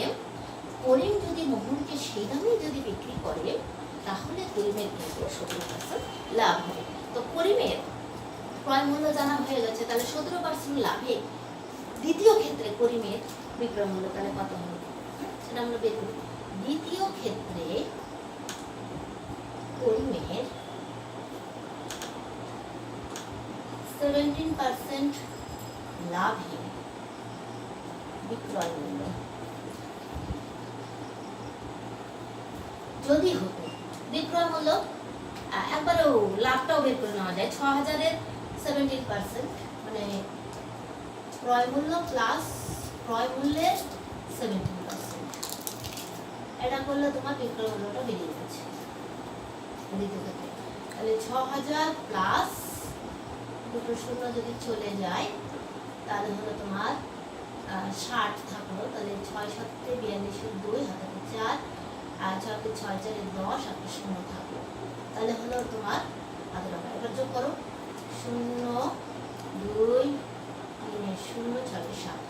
করিম যদি মোহনকে সেই দামে যদি বিক্রি করে তাহলে করিমের কিন্তু 17% লাভ হবে। তো করিমের ক্রয় মূল্য জানা হয়ে গেছে, তাহলে 17% লাভে দ্বিতীয় ক্ষেত্রে করিমের বিক্রয় মূল্য তাহলে কত হবে সেটা আমরা বের করি। দ্বিতীয় ক্ষেত্রে করিমের 17% লাভে বিক্রয় মূল্য যদি হতো, বিক্রয় মূল্য একবারও লাভটাও বের করে নেওয়া যায়, 6,000 এর 17% মানে ক্রয় মূল্য প্লাস ক্রয় মূল্যের 17%, এটা করলে তোমার বিক্রয় মূল্যটা বেরিয়ে যাচ্ছে। তাহলে 6,000 প্লাস দুটো শূন্য যদি চলে যায় তাহলে হলো তোমার 60 থাকলো, তাহলে 6 7 42 2 হাতে 4 আর 6 6 4 10 আর শূন্য থাকলো, তাহলে হলো তোমার কত টাকা। এবার যোগ করো 0 2 3 0 6 7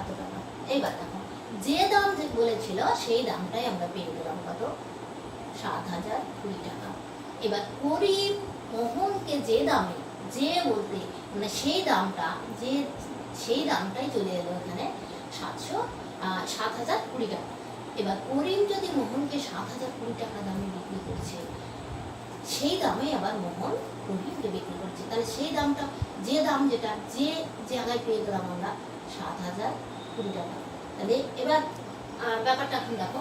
এত টাকা। এইবার দেখো যে দাম যে বলেছিল সেই দামটাই আমরা পেয়ে গেলাম কত 7,020 টাকা। এবার করিম মোহনকে যে দামে, যে বলতে মানে সেই দামটাই চলে এলো এখানে 7,020 টাকা। এবার করিম যদি মোহনকে 7,020 টাকা দামে বিক্রি করছে, সেই দামে আবার মোহন রহিমকে বিক্রি করছে। তাহলে সেই দামটা, যে দাম যেটা যে জায়গায় পেয়ে গেলাম আমরা 7,020 টাকা। তাহলে এবার ব্যাপারটা এখন দেখো,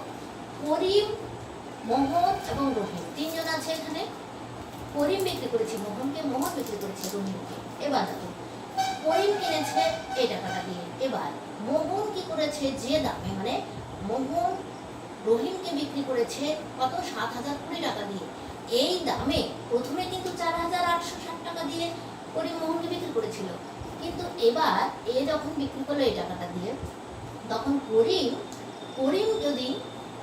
করিম, মোহন এবং রহিম তিনজন আছে এখানে। করিম বিক্রি করেছে মোহনকে, মোহন বিক্রি করেছে রহিমকে। এবার দেখো, করিম কিনেছে এই টাকাটা দিয়ে। এবার মোহন কি করেছে, যে দামে, মানে মোহন রহিমকে বিক্রি করেছে কত, 7,020 টাকা দিয়ে। এই দামে প্রথমে কিন্তু 4,860 টাকা দিয়ে করিম মোহনকে বিক্রি করেছিল, কিন্তু এবার এ যখন বিক্রি করলো এই টাকাটা দিয়ে, তখন করিম যদি,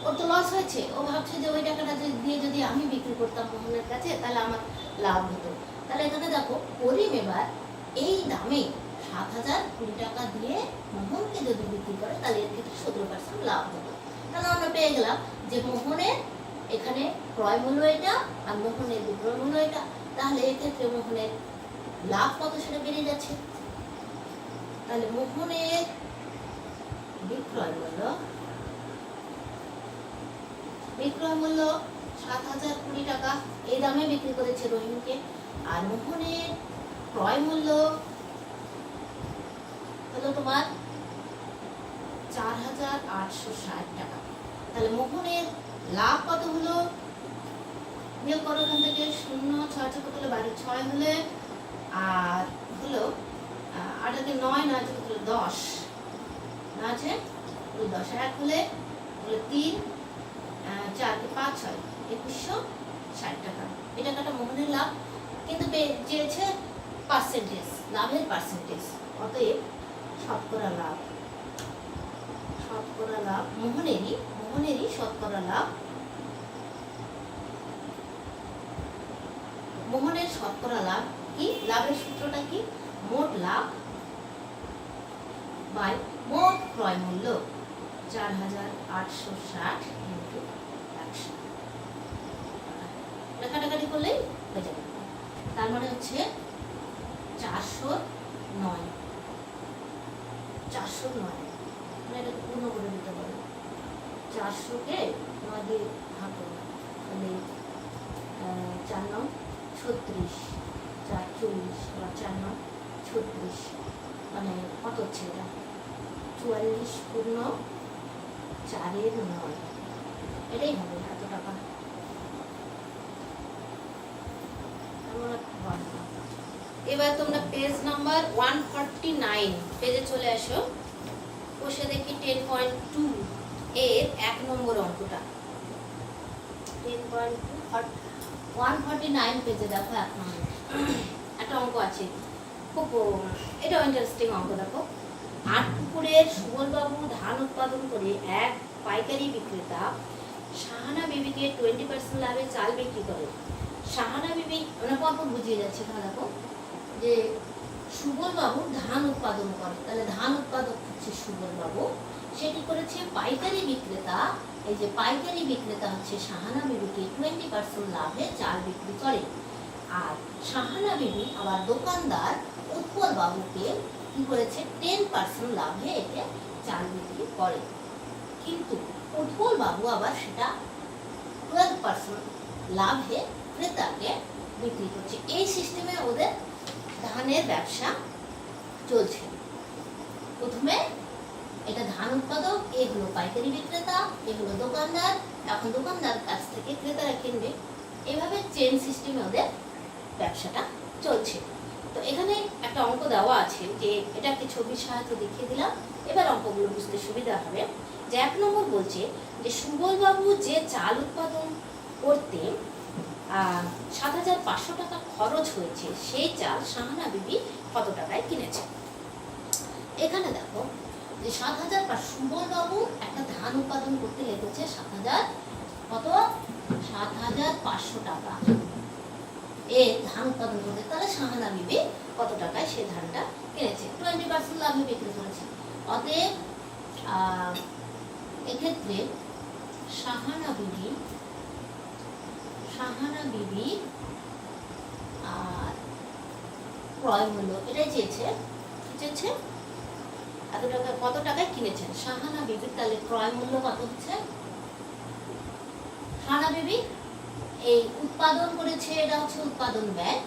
ওর তো লস হয়েছে, ও ভাবছে যে ওই টাকাটা দিয়ে যদি আমি বিক্রি করতাম মোহনের কাছে তাহলে আমার লাভ হতো। তাহলে এখানে দেখো, করিম এবার এই দামে 7,020 টাকা দিয়ে মোহনকে যদি বিক্রি করে তাহলে এর ক্ষেত্রে 17% লাভ হতো। তাহলে আমরা পেয়ে গেলাম যে মোহনের এখানে ক্রয় মূল্য এটা আর মোহনের বিক্রয় মূল্য এটা। তাহলে এক্ষেত্রে মোহনের লাভ কত সেটা বেড়ে যাচ্ছে। তাহলে মোহনের বিক্রয় মূল্য 7,020 টাকা, এই দামে বিক্রি করেছে রহিমকে। আর মোহনের ক্রয় মূল্য হলো তোমার 4,860 টাকা। তাহলে মোহনের লাভ কত হলো, বিয়োগ করো এখান থেকে, 0 6 কত হলো, 12 6 হলে, আর হলো 8 কে 9 9 কত হলো, 10 না আছে 10, 1 হলে 3, 4 কে 5 6, 2160 টাকা। এই টাকাটা মোহনের লাভ, কিন্তু চেয়েছে পার্সেন্টেজ, লাভের পার্সেন্টেজ। অতএব শতকরা লাভ মোহনেরই শতকরা লাভ, মোহনের শতকরা লাভ কি, লাভের সূত্রটা কি, মোট লাভ বাই মোট ক্রয় মূল্য 4,860 ইন্টু 100। লেখাটাকাটি করলেই হয়ে যাবে। তার মানে হচ্ছে 409, মানে এটাকে পূর্ণ করে দিতে পারো। 400-কে 9 দিয়ে ভাগ করো, তাহলে 4 9 36, 4 40, আবার 4 9 36, মানে কত হচ্ছে এটা, 44 পূর্ণ 4-এর 9, এটাই হবে এত টাকা। এবার তোমরা পেজ নাম্বার 149 পেজে চলে আসো, বসে দেখি 10.2 এর 1 নম্বর অঙ্কটা। 149 পেজে দেখো 1 নম্বর একটা অঙ্ক আছে, খুব এটাও ইন্টারেস্টিং অঙ্ক। দেখো, 8 পুকুরের সুবলবাবু ধান উৎপাদন করে এক পাইকারি বিক্রেতা শাহানা বিবিকে 20% লাভে চাল বিক্রি করে। শাহানা বিবি, মানে পরপর বুঝিয়ে যাচ্ছে। এখানে দেখো যে সুবলবাবু ধান উৎপাদন করে, তাহলে ধান উৎপাদক হচ্ছে সুবলবাবু, সেটি করেছে পাইকারি বিক্রেতা। এই যে পাইকারি বিক্রেতা হচ্ছে শাহানা বিবিকে 20% লাভে চাল বিক্রি করে। আর শাহানা বিবি আবার দোকানদার উৎপল বাবুকে কি করেছে, 10% লাভে একে চাল বিক্রি করে। কিন্তু উৎপল বাবু আবার সেটা 12% লাভে ক্রেতাকে বিক্রি করছে। এই সিস্টেমে ওদের ধানের ব্যবসা চলছে। প্রথমে এটা ধান উৎপাদক, এ হলো পাইকারি বিক্রেতা, এ হলো দোকানদার। এখন দোকানদার কাছ থেকে ক্রেতারা কিনবে, এভাবে চেন সিস্টেমে ওদের ব্যবসাটা চলছে। তো এখানে একটা অঙ্ক দেওয়া আছে, যে এটাকে ছবির সাহায্যে দেখিয়ে দিলাম, এবার অঙ্কগুলো বুঝতে সুবিধা হবে। যে 1 নম্বর বলছে যে সুবলবাবু যে চাল উৎপাদন করতে 7,500 টাকা খরচ হয়েছে, সেই চাল শাহানা বিবি কত টাকায় কিনেছে। এখানে দেখো যে 7,500, সুবলবাবু একটা ধান উৎপাদন করতে লেগেছে 7,500 টাকা এ ধান উৎপাদন করতে, তাহলে শাহানা বিবি কত টাকায় সে ধানটা কিনেছে, 20% লাভে বিক্রি করেছে। অতএব এক্ষেত্রে শাহানা বিবি আর ক্রয় মূল্য এটাই চেয়েছে এত টাকা, কত টাকায় কিনেছেন শাহানা বিবি। তাহলে ক্রয় মূল্য কত হচ্ছে, শাহানা বিবি এই উৎপাদন করেছে, এটা হচ্ছে উৎপাদন ব্যয়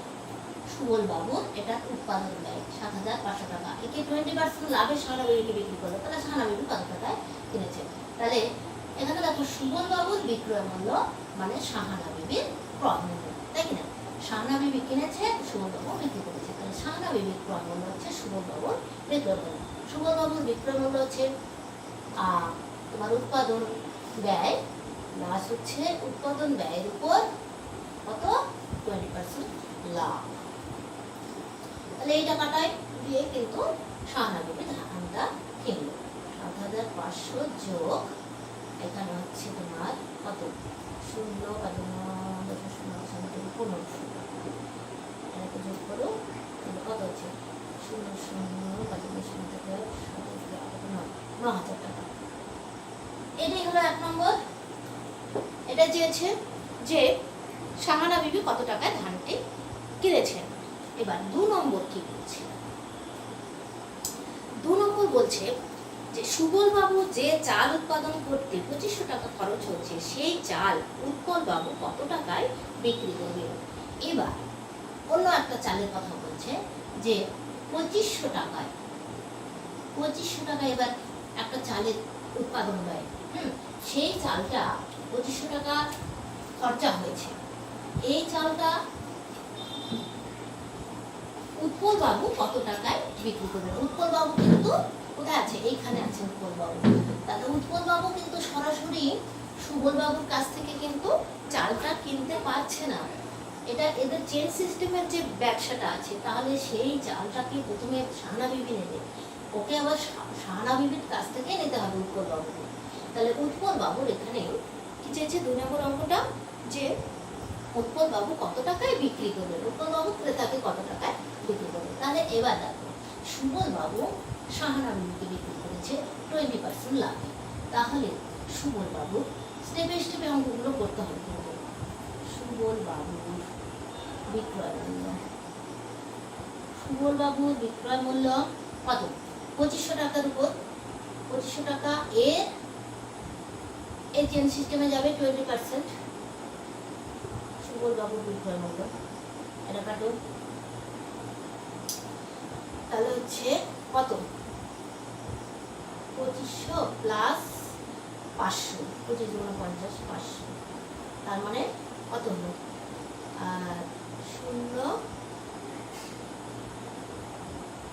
সুবল বাবুর, এটা উৎপাদন ব্যয় ৭,৫০০ টাকা। একে 20% লাভে সাহানা বিবিকে বিক্রি করলো, তাহলে সাহানা বিবি কত টাকায় কিনেছে। তাহলে এখানে দেখো সুবল বাবুর বিক্রয় মূল্য মানে সাহানা বিবির ক্রয় মূল্য, তাই কিনা? সাহানা বিবি কিনেছে, সুবল বাবু বিক্রি করেছে, তাহলে সাহানা বিবির ক্রয় মূল্য হচ্ছে সুবল বাবুর বিক্রয় মূল্য। সুবল বাবুর বিক্রয় মূল্য হচ্ছে তোমার উৎপাদন ব্যয় প্লাস হচ্ছে উৎপাদন ব্যয়ের উপর কত 20% লাভ। তাহলে এই টাকাটাই দিয়ে কিন্তু সাহানা বিবি ধানটা কিনলো। ৭,৫০০ যোগ এখানে হচ্ছে তোমার কত ১৫০ এটাকে যোগ করো, তাহলে কত হচ্ছে ৯,০০০ টাকা। এটাই হলো ১ নম্বর। এটা চেয়েছে যে সাহানা বিবি কত টাকায় ধানটি কিনেছেন। এবার ২ নম্বর কি বলছে? ২ নম্বর বলছে যে সুবল বাবু যে চাল উৎপাদন করতে ২৫০০ টাকা খরচ হচ্ছে, সেই চাল উৎপল বাবু কত টাকায় বিক্রি করবে। এবার অন্য একটা চালের কথা বলছে যে ২৫০০ টাকায় এবার একটা চালের উৎপাদন ব্যয়, সেই চালটা ২৫০০ টাকা খরচা হয়েছে, এই চালটা উৎপল বাবু কত টাকায় বিক্রি করবেন। উৎপল বাবু কিন্তু কোথায় আছে? এইখানে আছে উৎপল বাবু। তাহলে উৎপল বাবু কিন্তু সরাসরি সুবল বাবুর কাছ থেকে কিন্তু চালটা কিনতে পারছে না, এটা এদের চেন সিস্টেমের যে ব্যবসাটা আছে, তাহলে সেই চালটাকে প্রথমে সাহানা বিবি নেবে, ওকে আবার সাহানা বিবির কাছ থেকে নিতে হবে উৎপল বাবুকে। তাহলে উৎপল বাবুর এখানে কি চেয়েছে ২ নম্বর অঙ্কটা, যে উৎপল বাবু কত টাকায় বিক্রি করবেন, উৎপল বাবু ক্রেতাকে কত টাকায় বিক্রি করবেন। তাহলে এবার দেখো সুবল বাবু সাহানা বিবিকে বিক্রি করেছে 20% লাভে, তাহলে সুবল বাবুর স্টেপে স্টেপে অঙ্কগুলো করতে হবে কিন্তু। সুবল বাবুর বিক্রয় মূল্য, সুবল বাবুর বিক্রয় মূল্য কত ২৫০০ টাকার উপর ২৫০০ টাকা, এর চেন সিস্টেমে যাবে 20%। সুবল বাবুর বিক্রয় মূল্য এটা কাটো, তাহলে হচ্ছে কত ২৫০০ প্লাস ৫০০, ২৫ × ৫০ ৫০০, তার মানে কত হলো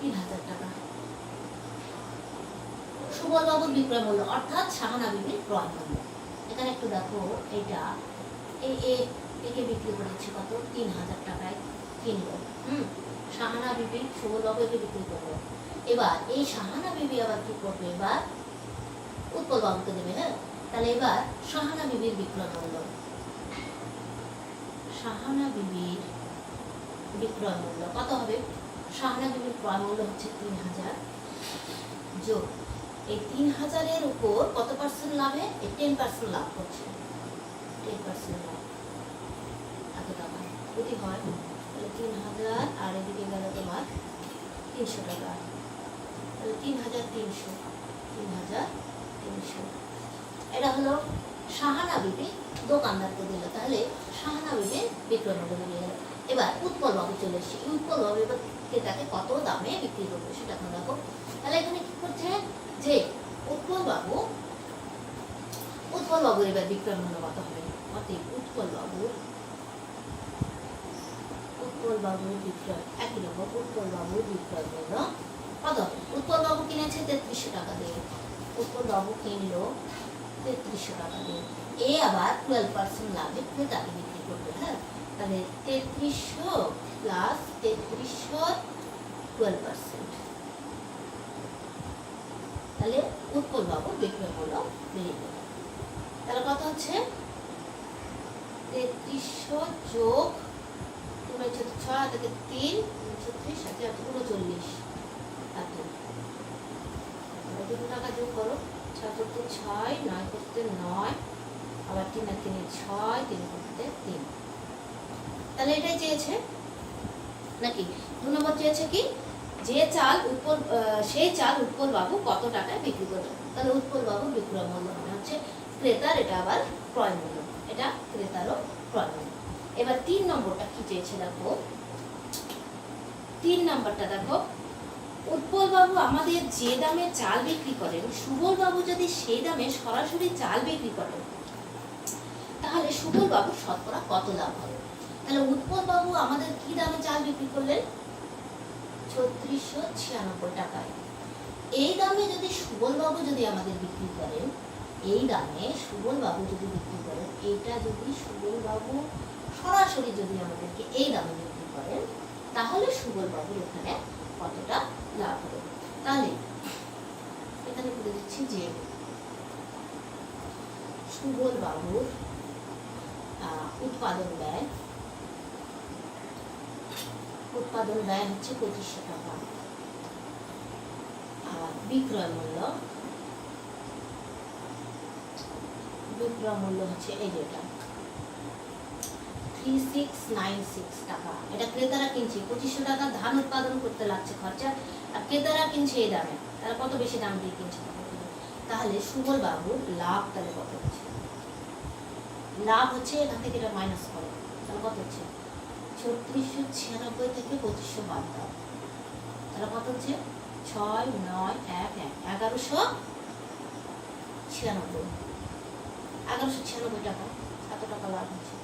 ৩০০০ টাকা সুবল বাবুর বিক্রয় মূল্য, অর্থাৎ সাহানা বিবির ক্রয় মূল্য। এখানে একটু দেখো, এইটা একে বিক্রি করেছে কত ৩০০০ টাকায় কিনলো, সাহানা বিবি সুবল বাবুকে বিক্রি করলো। এবার এই সাহানা বিবি আবার কি করবে, এবার উৎপল বাবুকে দেবে। হ্যাঁ, তাহলে এবার সাহানা বিবির বিক্রয় মূল্য, সাহানা বিবির বিক্রয় মূল্য কত হবে? সাহানা বিবির ক্রয় মূল্য হচ্ছে ৩০০০ যোগ এই ৩০০০-এর উপর কত পার্সেন্ট লাভে, এই 10% লাভ করছে, 10% লাভ এত টাকা যদি হয়, তাহলে ৩০০০ আর এদিকে গেল তোমার ৩০০ টাকা, তাহলে ৩৩০০। এটা হলো সাহানা বিবি দোকানদারকে দিল, তাহলে সাহানা বিবি বিক্রয় মূল্য নিয়ে গেল। এবার উৎপল বাবু চলে এসেছে, উৎপল বাবু এবার ক্রেতাকে কত দামে বিক্রি করবে সেটা এখন দেখো। তাহলে এখানে কি করছে যে উৎপল বাবুর এবার বিক্রয় মূল্য কত হবে, অতএব উৎপল বাবুর বিক্রয় একই রকম, উৎপল বাবুর বিক্রয় মূল্য কত হবে? উৎপল বাবু কিনেছে ৩৩০০ টাকা দিয়ে, উৎপল বাবু কিনলো ৩৩০০ টাকা দিয়ে, এ আবার 12% লাভে ক্রেতাকে বিক্রি করবে। হ্যাঁ, তাহলে ৩৩০০ প্লাস ৩৩০০ 12%, তাহলে উৎপল বাবুর বিক্রয় মূল্য বেরিয়ে গেল। তাহলে কত হচ্ছে ৩৩০০ যোগ ৬ থেকে ৩ ৩৬ আছে ৩৯, এত ২ টাকা যোগ করো, ৬ করতে ৬, ৯ করতে ৯, আবার ৩ আর ৩ ৬, ৩ করতে ৩। তাহলে এটাই চেয়েছে নাকি? ২ নম্বর চেয়েছে কি, যে চাল সেই চাল উৎপল বাবু কত টাকায় বিক্রি করবে। তাহলে উৎপল বাবু বিক্রয় মূল্য মানে হচ্ছে ক্রেতার, এটা আবার ক্রয় মূল্য, এটা ক্রেতারও উৎপাদন। এবার 3 নম্বরটা কি চেয়েছে দেখো, 3 নম্বরটা দেখো, উৎপল বাবু আমাদের যে দামে চাল বিক্রি করেন, সুবল বাবু যদি সেই দামে সরাসরি চাল বিক্রি করেন, তাহলে সুবল বাবু শতকরা কত লাভ হবে? তাহলে উৎপল বাবু আমাদের কি দামে চাল বিক্রি করলেন? 3696 টাকায়। এই দামে যদি সুবল বাবু যদি আমাদের বিক্রি করেন, এই দামে সুবল বাবু যদি বিক্রি করেন, এইটা যদি সুবল বাবু সরাসরি যদি আমাদেরকে এই দামে বিক্রি করেন, তাহলে সুবল বাবুর এখানে কতটা লাভ হবে? তাহলে এখানে বলে দিচ্ছি যে সুবল বাবুর উৎপাদন ব্যয় হচ্ছে 2500 টাকা, আর বিক্রয় মূল্য হচ্ছে এই যেটা 3696 টাকা। এটা ক্রেতারা কিনছে, 2500 টাকা ধান উৎপাদন করতে লাগছে খরচা, আর ক্রেতারা কিনছে এই দামে, তারা কত বেশি দাম দিয়ে কিনছে। তাহলে সুবল বাবুর লাভ তাহলে কত হচ্ছে? লাভ হচ্ছে এখান থেকে এটা মাইনাস করো, তাহলে কত হচ্ছে? 3696 থেকে 2500 বাদ দাও, তাহলে কত হচ্ছে? 1196 টাকা, এত টাকা লাভ হচ্ছে।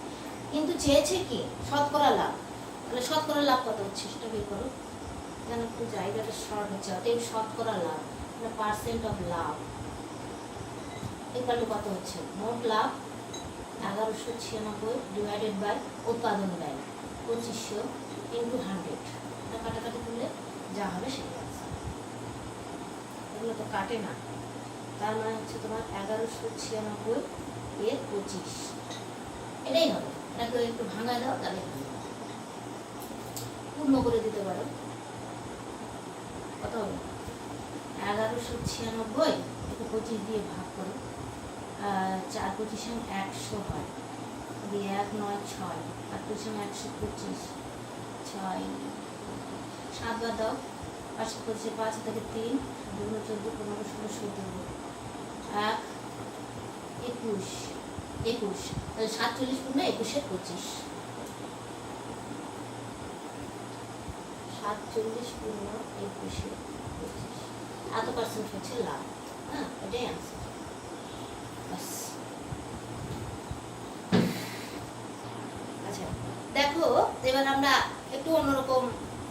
কিন্তু চেয়েছে কি শতকরা লাভ, তাহলে শতকরা লাভ কত হচ্ছে সেটা বের করো। যেন একটু জায়গাটা শর্ট হচ্ছে, অতএব শতকরা লাভ পার্সেন্ট অফ লাভ এখানে কত হচ্ছে? মোট লাভ 1196 ডিভাইডেড বাই উৎপাদন ব্যয় 2500 ইন্টু 100, কাটাকাটি করলে যা হবে সেটা আনসার। এগুলো তো কাটে না, তার মানে হচ্ছে তোমার 1196 এর 25, এটাই হবে। এটাকে একটু ভাঙা দাও, তাহলে পূর্ণ করে দিতে পারো। কত হবে? 1196 একে 25 দিয়ে ভাগ করো, 4 25 100 হয়, 1 9 6, 8 25 125, 6 7 বার দাও, 5 25 5 থেকে 3 2 14 15 16 17 1 21 21, তাহলে 47 পূর্ণ 21 এর 25, 47 পূর্ণ 21 এর 25, এত পার্সেন্ট হচ্ছে লাভ। হ্যাঁ, এটাই আনসার। আচ্ছা দেখো, এবার আমরা একটু অন্যরকম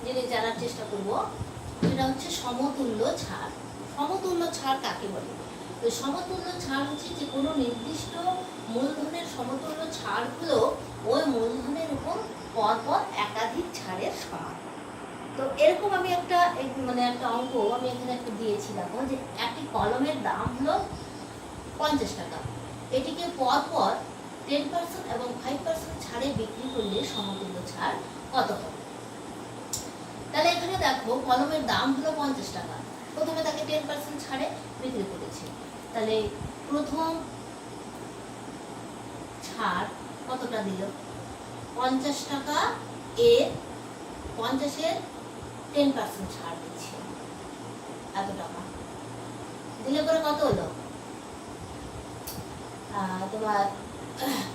জিনিস জানার চেষ্টা করব, সেটা হচ্ছে সমতুল্য ছাড়। সমতুল্য ছাড় কাকে বলে? তো সমতুল্য ছাড় হচ্ছে যে কোনো নির্দিষ্ট মূলধনের সমতুল্য ছাড় হলো ওই মূলধনের উপর পরপর একাধিক ছাড়ের সমান। তো এরকম আমি একটা অঙ্ক আমি এখানে একটা দিয়েছি, দেখো যে একটি কলমের দাম হলো 50 টাকা, এটিকে পরপর 10% এবং 5% ছাড়ে বিক্রি করলে সমতুল্য ছাড় কত হবে? তাহলে এখানে দেখো কলমের দাম হলো 50 টাকা, প্রথমে তাকে 10% ছাড়ে বিক্রি করেছে, তাহলে প্রথম ছাড় কতটা দিল? 50 টাকা এর 50-এর 10% ছাড় দিচ্ছে, এত টাকা দিলে পরে কত হলো? তোমার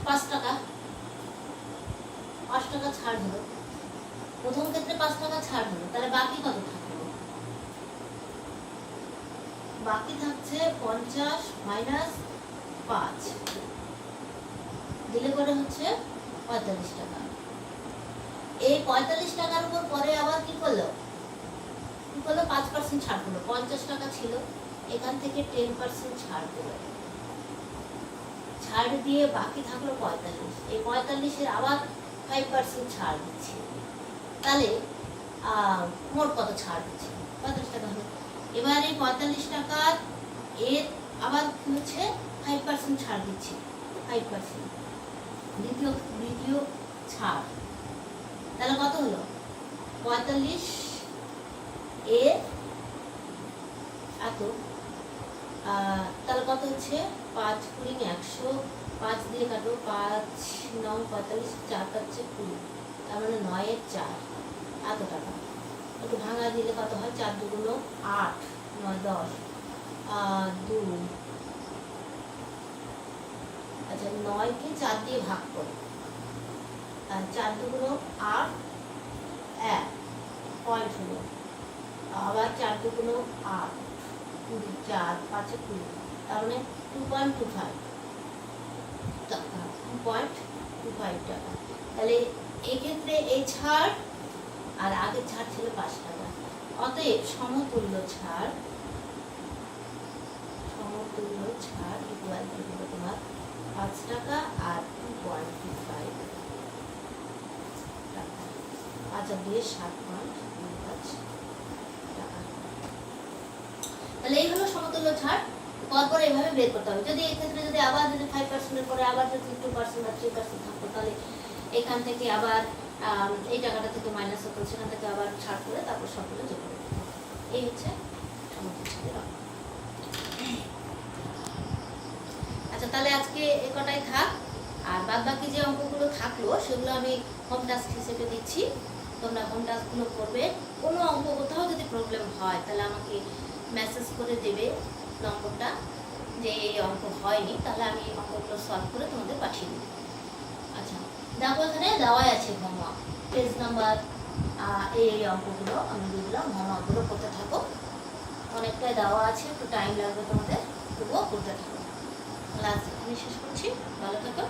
5 টাকা ছাড় হলো, প্রথম ক্ষেত্রে 5 টাকা ছাড় হলো, তাহলে বাকি কত থাকলো? বাকি থাকছে 50 মাইনাস 5 দিলে পরে হচ্ছে 45 টাকা। এই 45 টাকার উপর পরে আবার কি করলো? 5% ছাড় করলো, 50 টাকা ছিল, এখান থেকে 10% ছাড় দিলো, ছাড় দিয়ে বাকি থাকলো 45, এই 45-এর আবার 5% ছাড় দিচ্ছে, তাহলে মোট কত ছাড় দিচ্ছে? 50 টাকা হলো। এবার এই 45 টাকার এর আবার কি হচ্ছে? 5% ছাড় দিচ্ছে, 5% দ্বিতীয় ছাড়, তাহলে কত হলো? 45 এর এত, তাহলে কত হচ্ছে? 5 20 100, 5 দিয়ে কাটো, 5 9 45, 4 হচ্ছে 20, তার মানে 9 এর 4, এত টাকা। একটু ভাঙা দিলে কত হয়? 4 2 8, 9 10, 2, আচ্ছা 9 কে 4 দিয়ে ভাগ করো, 4 দুগুণ 8 1 পয়েন্ট হলো, আবার 4 দুগুণ 8 20 4 5 20, তার মানে 2.25 টাকা, 2.25 টাকা। তাহলে এই ক্ষেত্রে এই ছাড় আর আগের ছাড় ছিল 5 টাকা, অতএব সমতুল্য ছাড় ইকুয়াল টু হলো তোমার 5 টাকা আর 2.25 টাকা, 5 আর 2 7.25 টাকা। তাহলে এই হলো সমতুল্য ছাড়। পরপর এইভাবে বের করতে হবে। যদি এই ক্ষেত্রে যদি আবার যদি 5% এর পরে আবার যদি 2% বা 3% থাকতো, তাহলে এখান থেকে আবার এই টাকাটা থেকে মাইনাস হতো, সেখান থেকে আবার ছাড় করে তারপর সবগুলো যোগ করে দিতে হবে। এই হচ্ছে সমতুল্য ছাড়ের অঙ্ক। আচ্ছা, তাহলে আজকে এ কটাই থাক। আর বাদ বাকি যে অঙ্কগুলো থাকলো সেগুলো আমি হোম টাস্ক হিসেবে দিচ্ছি, তোমরা হোম টাস্কগুলো করবে। কোনো অঙ্ক কোথাও যদি প্রবলেম হয় তাহলে আমাকে মেসেজ করে দেবে নম্বরটা, যে এই অঙ্ক হয়নি, তাহলে আমি অঙ্কগুলো সলভ করে তোমাদের পাঠিয়ে দেবো। আচ্ছা, দেখো এখানে দেওয়াই আছে হোমওয়ার্ক, পেজ নাম্বার এই অঙ্কগুলো আমি দিয়ে দিলাম, হোমওয়ার্কগুলো করতে থাকো। অনেকটাই দেওয়া আছে, একটু টাইম লাগবে তোমাদের, তবুও করতে থাকো। ক্লাস এখানে শেষ করছি, ভালো থাকো।